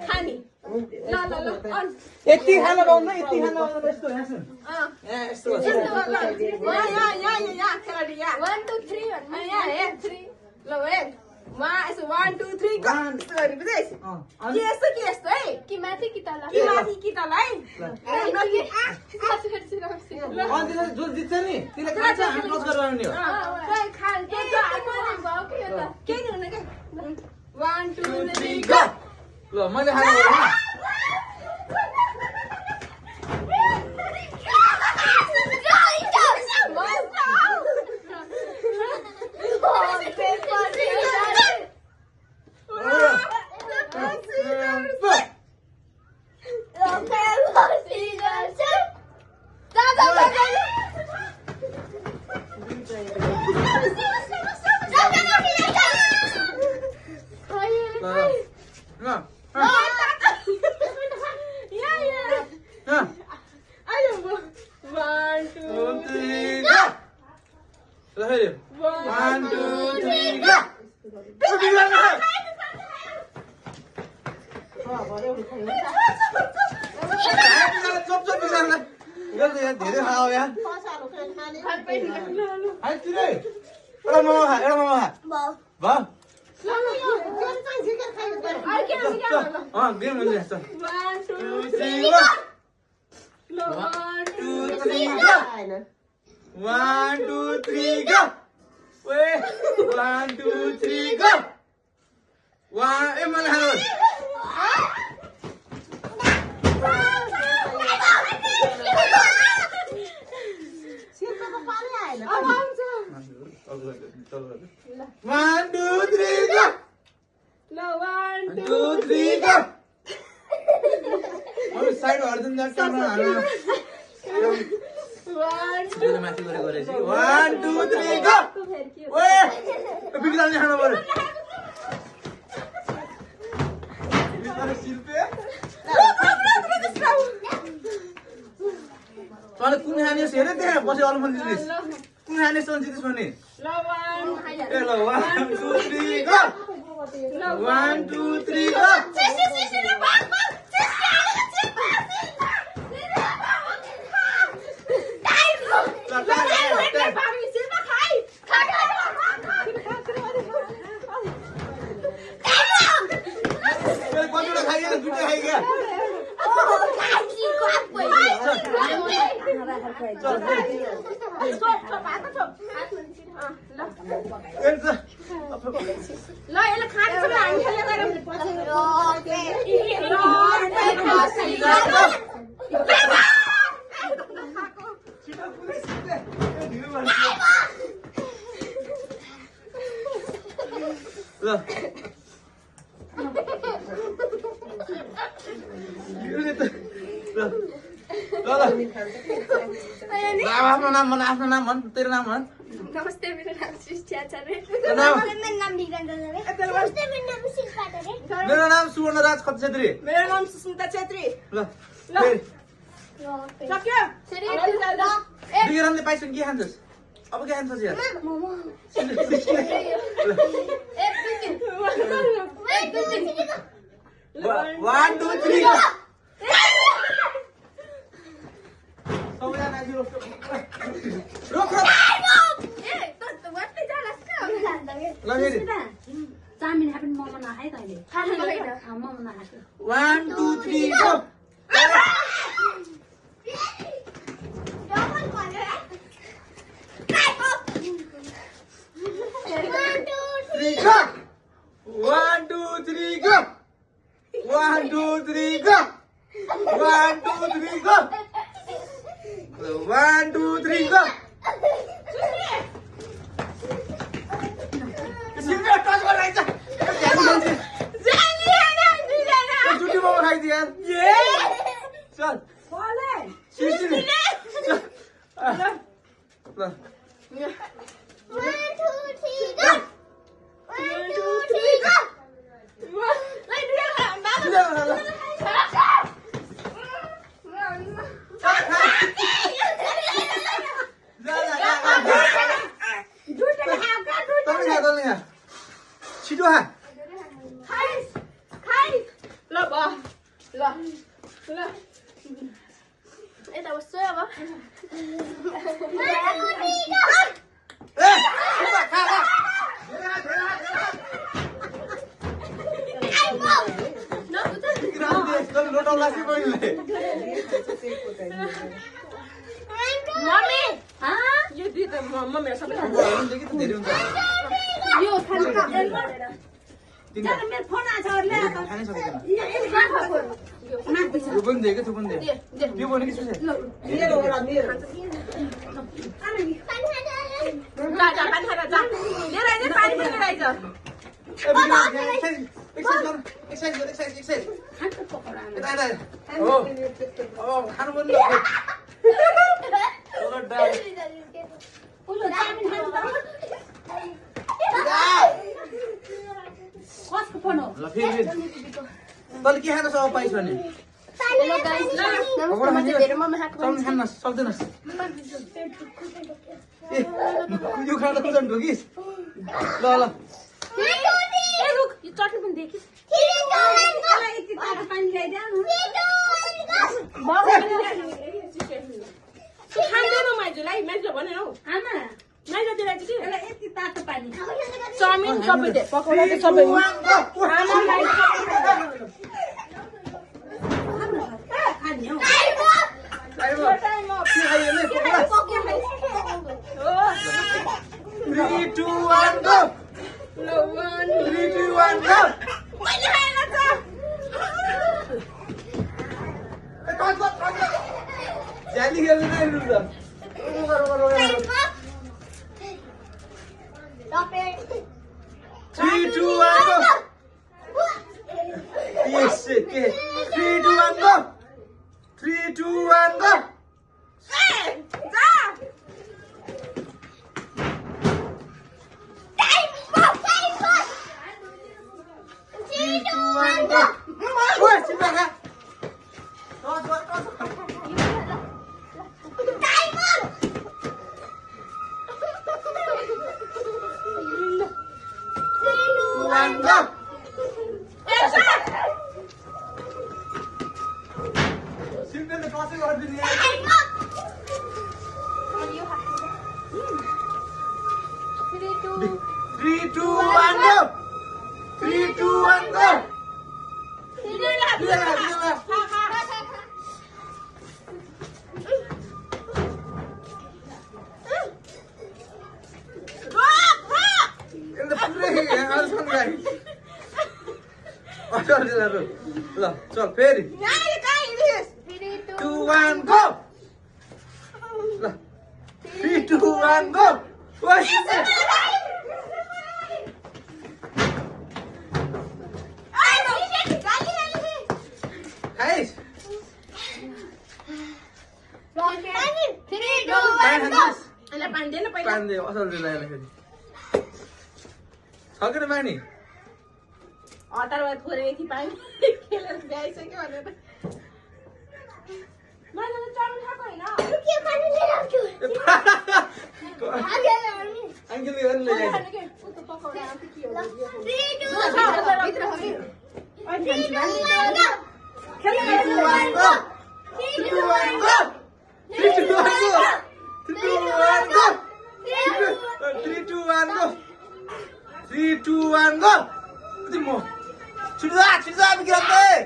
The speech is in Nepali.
खानी ल ल ल अन यति खाना पाउँदैन यति खाना पाउँदैन यस्तो यहाँ सुन यस्तो यहाँ खेलाडी यहाँ 1 2 3 यहाँ हे 3 ल हे 1 2 3 गरी बुझ्दैछ के यस्तो है कि माथि कि तल कि माथि कि तल है अनि जो जित्छ नि त्यसले खान्छ हामी क्लोज गरेर नि हो के नि हुन के 1 2 3 गो ल मैले खाना धेरै खाओ यार हाइ तिरे एउटा मोमो खा भयो गेम हुन्छ यस्तो 1 2 3 गो 1 2 3 गो 1 2 3 गो ओए 1 2 3 गो 1 ए मलाई खानु One, two, three, go! No, 1 2 3 go! अब साइड हर्दिन न क्यामेरा हाल्नु 1 2 माथि गरेछ 1 2 3 go! ओए बिग्राउने खानु पर्यो बिस्तारै शिल्पे तले कुन खाने हेरे त्यहाँ पछि अरु मन जितिस कुन खाने सन जितिस भने ल 1 ए ल 1 2 3 go! 1 2 3 go! आफ्नो नाम भन तेरो नाम भन नमस्ते मेरो नाम सृष्टि आचार्य मेरो नाम सुवर्णराज खत छेत्री मेरो नाम सुस्मिता छेत्री ल सक्यो बिग्रामले पाइसक्यो के खान्छस् अब के खान्छस् यार momo One, two, three, go! रोक चाउमिन हाप्ने मोमो नखाए तैँले मोमो नखाएको 1 2 3 go! 1 2 3 go! 1 2 3 go! 1 2 3 go! 1 2 3 go! Singer touch गराइछ जुटी मोमो खाइदिए यार ये चल बोले सिर्सिन ल 1 2 3 go 1 2 3 go छिटो खा ल यता बस्छु अब मम्मी यो दिए त मम्मी सबै यो खानु जान मेरो फोन आछ ले यो पनि दिएको त्यो पनि दिएको यो पनि के छ मेरो होला मेरो जा जा पानी खाएर जा लिएर आइज पानी पनि लिएर आइज एक्सर्साइज हो अब खानु पनि कसको फोन हो ल फेरि तल के खान सक्छ पाइस भने हेलो गाइस नमस्ते धेरै मम्मी खाएको खान सक्दैनस् ए यो खाना कुन ढोकिस ल ल ए रुक यो चटनी पनि देखिस यति तातो पानी ल्याइदेऊ खाँदैन माइजूलाई माइजू भने हौ आमा माइजू दिइरहेको छु यसलाई यति तातो पानी चाउमिन सबै दे पकाउनु त सबै आमालाई खाने हो टाइम अफ 3 2 1 go ल 1 3 2 1 go मैले खाएको छ जाली खेल्नु नै रुन्छ 3 2 1 go yes के 3 2 1 go 3 2 1 go जा Ôi, xin mời ạ. Thôi. 1 go. Simple crossing order दिए. 3 2 1 go. 3 2 1 go. ल चल फेरि 2 1 go ल 3 2 1 go Guys, पानी दे असल दे लाइला फेरि छ के पानी अटारमा थोरै यति पानी खेलेर भ्याइसक्यो भनेर मैले त चाउमिन खाएको होइन अंकल गर्न ले जाए पकाउन आउँथ्यो के हो भित्र हो कि 3 2 1 go. Sudah, bikin apa?